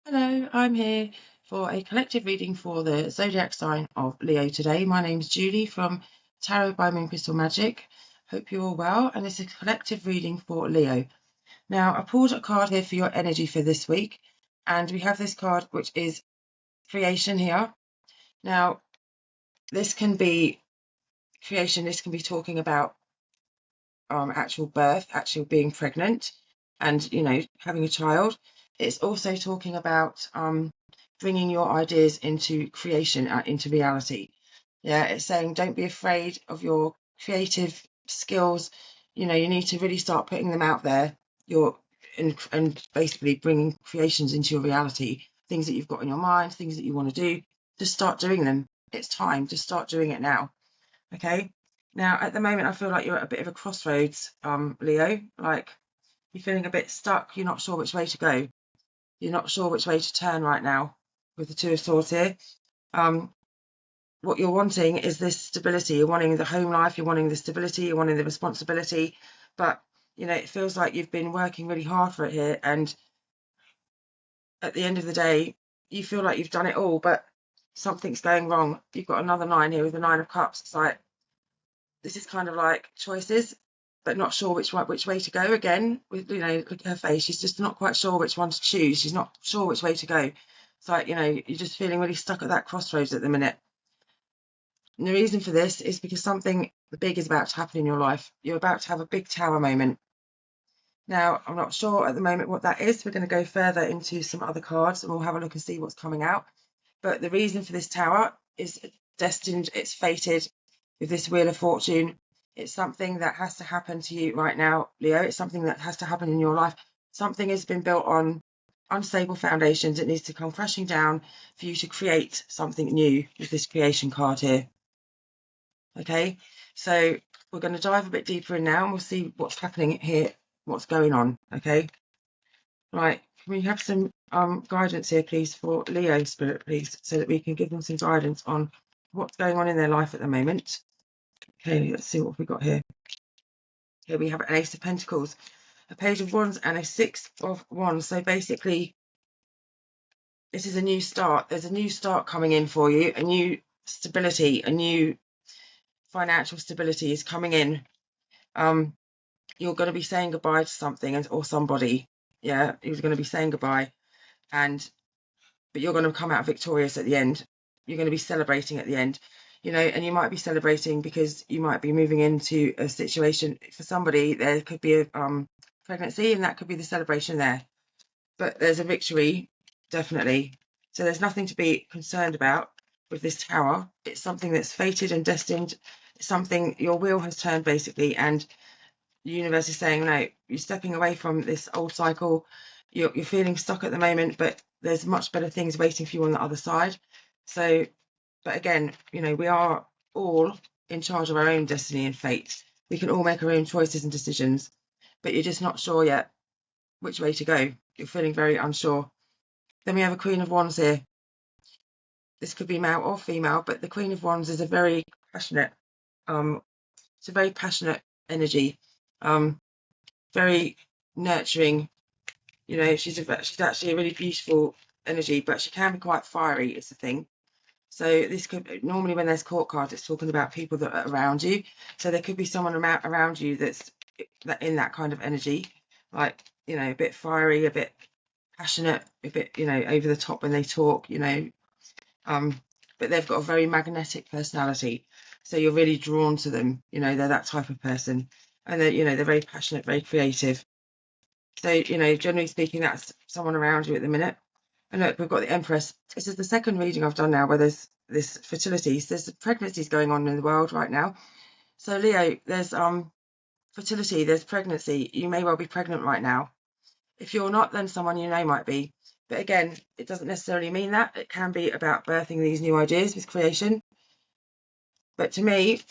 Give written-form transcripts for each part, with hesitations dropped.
Hello, I'm here for a collective reading for the zodiac sign of Leo today. My name's Julie from Tarot by Moon Crystal Magic. Hope you're all well, and it's a collective reading for Leo. Now, I pulled a card here for your energy for this week, and we have this card which is creation here. Now, this can be creation, this can be talking about actual birth, actual being pregnant, and having a child. It's also talking about bringing your ideas into creation, into reality. Yeah, it's saying don't be afraid of your creative skills. You need to really start putting them out there. And basically bringing creations into your reality. Things that you've got in your mind, things that you want to do, just start doing them. It's time. Just start doing it now. Okay. Now, at the moment, I feel like you're at a bit of a crossroads, Leo. Like you're feeling a bit stuck. You're not sure which way to go. You're not sure which way to turn right now with the Two of Swords here. What you're wanting is this stability. You're wanting the home life. You're wanting the stability. You're wanting the responsibility. But, it feels like you've been working really hard for it here. And at the end of the day, you feel like you've done it all, but something's going wrong. You've got another 9 here with the 9 of Cups. It's like, this is kind of like choices, but not sure which way to go. Again, with look at her face, she's just not quite sure which one to choose. She's not sure which way to go. It's like, you're just feeling really stuck at that crossroads at the minute. And the reason for this is because something big is about to happen in your life. You're about to have a big tower moment. Now, I'm not sure at the moment what that is. We're going to go further into some other cards and we'll have a look and see what's coming out. But the reason for this tower is destined, it's fated with this Wheel of Fortune. It's something that has to happen to you right now, Leo. It's something that has to happen in your life. Something has been built on unstable foundations. It needs to come crashing down for you to create something new with this creation card here. Okay, so we're going to dive a bit deeper in now and we'll see what's happening here, what's going on. Okay, right, can we have some guidance here, please, for Leo Spirit, please, so that we can give them some guidance on what's going on in their life at the moment. Okay, let's see what we've got here. Here we have an Ace of Pentacles, a Page of Wands, and a Six of Wands. So basically, this is a new start. There's a new start coming in for you, a new stability, a new financial stability is coming in. You're going to be saying goodbye to something or somebody. Yeah, you're going to be saying goodbye, but you're going to come out victorious at the end. You're going to be celebrating at the end, and you might be celebrating because you might be moving into a situation. For somebody, there could be a pregnancy, and that could be the celebration there. But there's a victory, definitely. So there's nothing to be concerned about with this tower. It's something that's fated and destined. It's something your wheel has turned, basically, and the universe is saying, no, you're stepping away from this old cycle. You're feeling stuck at the moment, but there's much better things waiting for you on the other side. So, but again, we are all in charge of our own destiny and fate. We can all make our own choices and decisions, but you're just not sure yet which way to go. You're feeling very unsure. Then we have a Queen of Wands here. This could be male or female, but the Queen of Wands is a very passionate, it's a very passionate energy, very nurturing. She's actually a really beautiful energy, but she can be quite fiery, is the thing. So this could, normally when there's court cards, it's talking about people that are around you. So there could be someone around you that's in that kind of energy, like, a bit fiery, a bit passionate, a bit, over the top when they talk, but they've got a very magnetic personality. So you're really drawn to them, they're that type of person. And they're very passionate, very creative. So, generally speaking, that's someone around you at the minute. And look, we've got the Empress. This is the second reading I've done now where there's this fertility. So there's pregnancies going on in the world right now. So Leo, there's fertility, there's pregnancy. You may well be pregnant right now. If you're not, then someone you know might be. But again, it doesn't necessarily mean that. It can be about birthing these new ideas with creation. But to me,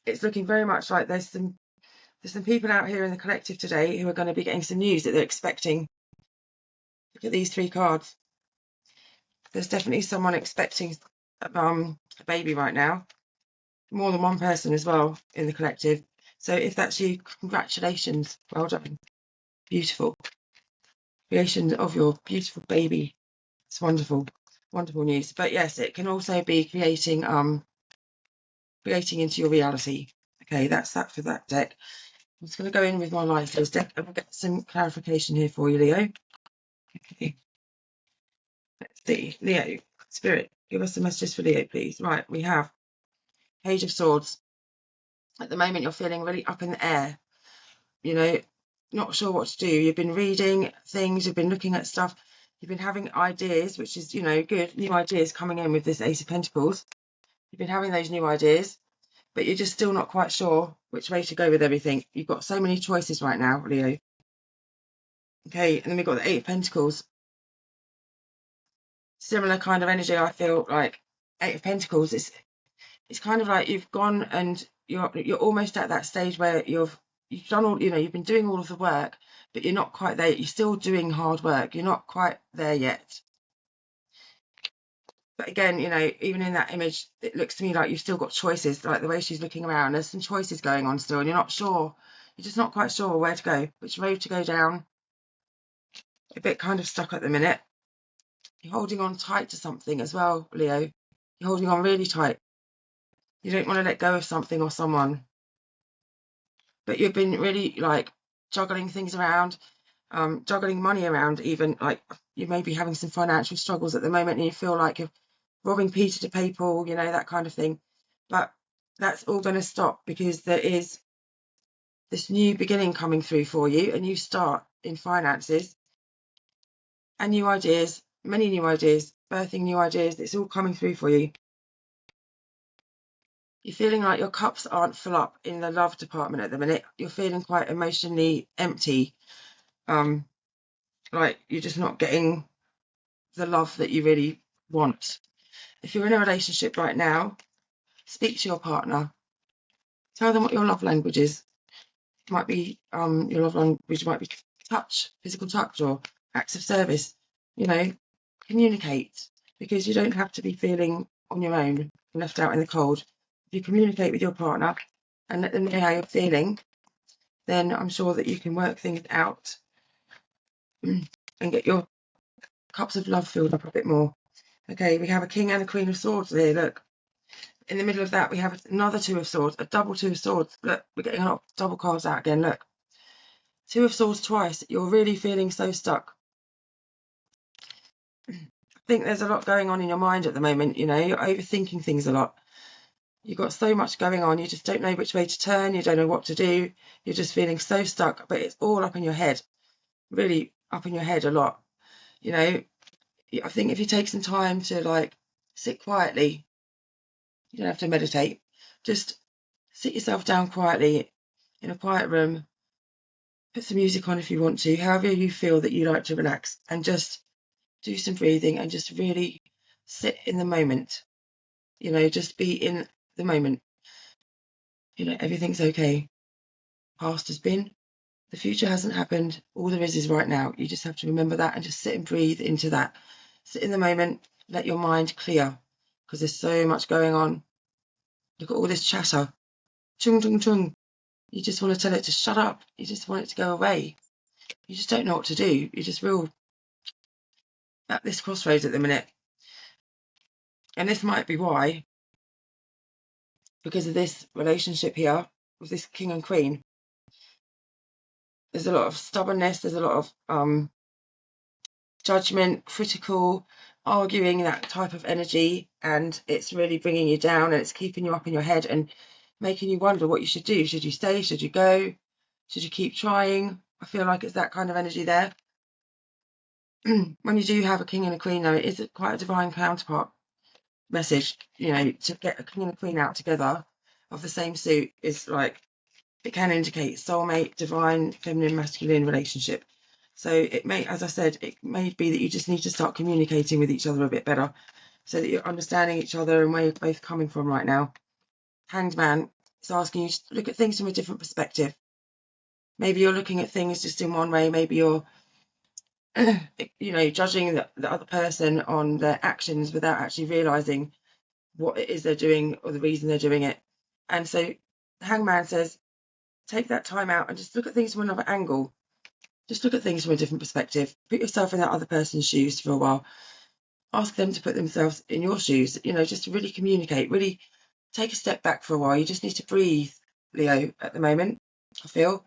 it's looking very much like there's some people out here in the collective today who are going to be getting some news that they're expecting. Look at these 3 cards. There's definitely someone expecting a baby right now. More than one person as well in the collective. So if that's you, congratulations. Well done. Beautiful. Creation of your beautiful baby. It's wonderful, wonderful news. But yes, it can also be creating into your reality. Okay, that's that for that deck. I'm just going to go in with my life list deck and we'll get some clarification here for you, Leo. Okay. Let's see, Leo, Spirit, give us the messages for Leo, please. Right, we have Page of Swords. At the moment, you're feeling really up in the air. You know, not sure what to do. You've been reading things, you've been looking at stuff, you've been having ideas, which is, you know, good. New ideas coming in with this Ace of Pentacles. You've been having those new ideas, but you're just still not quite sure which way to go with everything. You've got so many choices right now, Leo. Okay, and then we've got the Eight of Pentacles. Similar kind of energy, I feel like. Eight of Pentacles, it's kind of like you've gone and you're almost at that stage where you've done all, you know, you've been doing all of the work, but you're not quite there. You're still doing hard work. You're not quite there yet. But again, you know, even in that image, it looks to me like you've still got choices, like the way she's looking around. There's some choices going on still, and you're not sure. You're just not quite sure where to go, which road to go down. A bit kind of stuck at the minute. You're holding on tight to something as well, Leo. You're holding on really tight. You don't want to let go of something or someone. But you've been really like juggling things around, juggling money around even. Like you may be having some financial struggles at the moment and you feel like you're robbing Peter to pay Paul, you know, that kind of thing. But that's all going to stop because there is this new beginning coming through for you, a new start in finances and new ideas, many new ideas, birthing new ideas. It's all coming through for you. You're feeling like your cups aren't full up in the love department at the minute. You're feeling quite emotionally empty. Like you're just not getting the love that you really want. If you're in a relationship right now, speak to your partner. Tell them what your love language is. It might be your love language might be touch, physical touch, or acts of service. You know, communicate because you don't have to be feeling on your own, left out in the cold. If you communicate with your partner and let them know how you're feeling, then I'm sure that you can work things out and get your cups of love filled up a bit more. Okay, we have a King and a Queen of Swords here, look. In the middle of that, we have another Two of Swords, a double Two of Swords. Look, we're getting a lot of double cards out again, look. Two of Swords twice. You're really feeling so stuck. I think there's a lot going on in your mind at the moment, you know. You're overthinking things a lot. You've got so much going on. You just don't know which way to turn. You don't know what to do. You're just feeling so stuck, but it's all up in your head. Really up in your head a lot. You know, I think if you take some time to like sit quietly, you don't have to meditate, just sit yourself down quietly in a quiet room, put some music on if you want to, however you feel that you like to relax, and just do some breathing and just really sit in the moment. You know, just be in the moment. You know, everything's okay. Past has been, the future hasn't happened. All there is right now. You just have to remember that and just sit and breathe into that. Sit in the moment, let your mind clear because there's so much going on. Look at all this chatter. Chung, chung, chung. You just want to tell it to shut up. You just want it to go away. You just don't know what to do. You're just real at this crossroads at the minute. And this might be why, because of this relationship here with this King and Queen, there's a lot of stubbornness, there's a lot of judgment, critical, arguing, that type of energy, and it's really bringing you down and it's keeping you up in your head and making you wonder what you should do. Should you stay? Should you go? Should you keep trying? I feel like it's that kind of energy there. When you do have a King and a Queen, though, it is quite a divine counterpart message. You know, to get a King and a Queen out together of the same suit is like, it can indicate soulmate, divine, feminine, masculine relationship. So it may, as I said, it may be that you just need to start communicating with each other a bit better so that you're understanding each other and where you're both coming from right now. Hanged Man is asking you to look at things from a different perspective. Maybe you're looking at things just in one way. Maybe you're, you know, judging the other person on their actions without actually realising what it is they're doing or the reason they're doing it. And so the Hangman says, take that time out and just look at things from another angle. Just look at things from a different perspective. Put yourself in that other person's shoes for a while ask them to put themselves in your shoes, you know, just to really communicate, really take a step back for a while. You just need to breathe, Leo, at the moment. I feel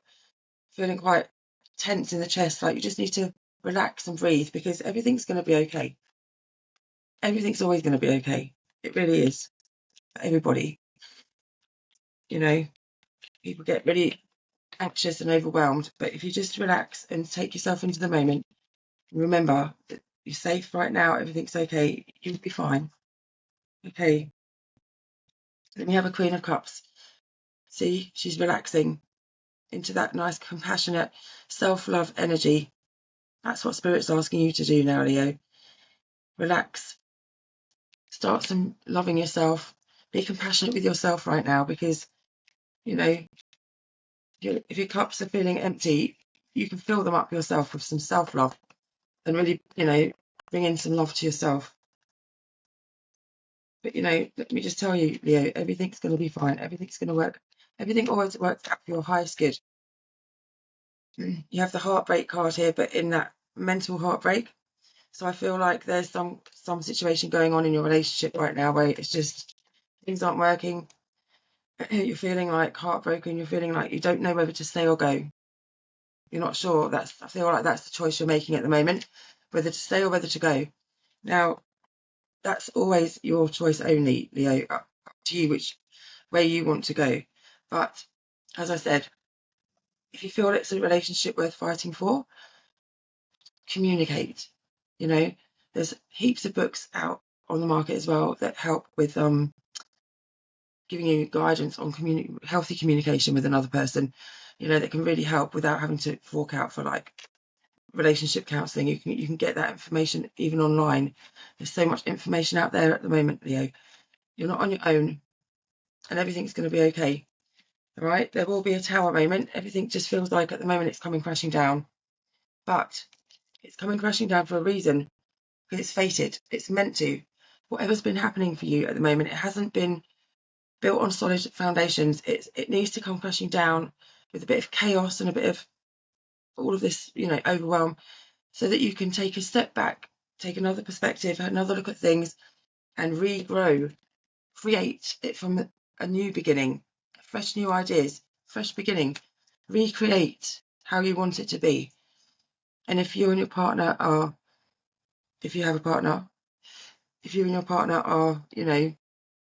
feeling quite tense in the chest, like you just need to relax and breathe, because everything's going to be okay. Everything's always going to be okay. It really is. For everybody, you know, people get really anxious and overwhelmed, but if you just relax and take yourself into the moment, remember that you're safe right now, everything's okay, you'll be fine. Okay, then we have a Queen of Cups. See, she's relaxing into that nice, compassionate, self-love energy. That's what Spirit's asking you to do now, Leo. Relax. Start some loving yourself. Be compassionate with yourself right now, because, you know, if your cups are feeling empty, you can fill them up yourself with some self-love and really, you know, bring in some love to yourself. But, you know, let me just tell you, Leo, everything's going to be fine. Everything's going to work. Everything always works out for your highest good. You have the heartbreak card here, but in that mental heartbreak. So I feel like there's some situation going on in your relationship right now where it's just things aren't working. You're feeling like heartbroken. You're feeling like you don't know whether to stay or go. You're not sure. I feel like that's the choice you're making at the moment, whether to stay or whether to go. Now, that's always your choice only, Leo. Up to you which way you want to go. But as I said, if you feel it's a relationship worth fighting for, communicate. You know, there's heaps of books out on the market as well that help with giving you guidance on healthy communication with another person, you know, that can really help without having to fork out for like relationship counselling. You can get that information even online. There's so much information out there at the moment, Leo. You're not on your own, and everything's going to be okay. All right, there will be a tower moment. Everything just feels like at the moment it's coming crashing down, but it's coming crashing down for a reason, because it's fated. It's meant to. Whatever's been happening for you at the moment, it hasn't been built on solid foundations. It needs to come crashing down with a bit of chaos and a bit of all of this, you know, overwhelm, so that you can take a step back, take another perspective, another look at things, and regrow, create it from a new beginning, fresh new ideas, fresh beginning, recreate how you want it to be. And if you and your partner are, if you have a partner, if you and your partner are, you know,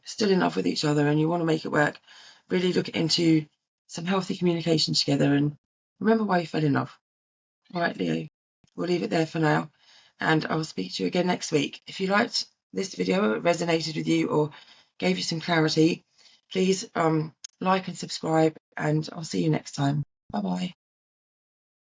still in love with each other and you want to make it work, really look into some healthy communication together and remember why you fell in love. All right, Leo, we'll leave it there for now, and I'll speak to you again next week. If you liked this video, it resonated with you or gave you some clarity, please like and subscribe, and I'll see you next time. Bye bye.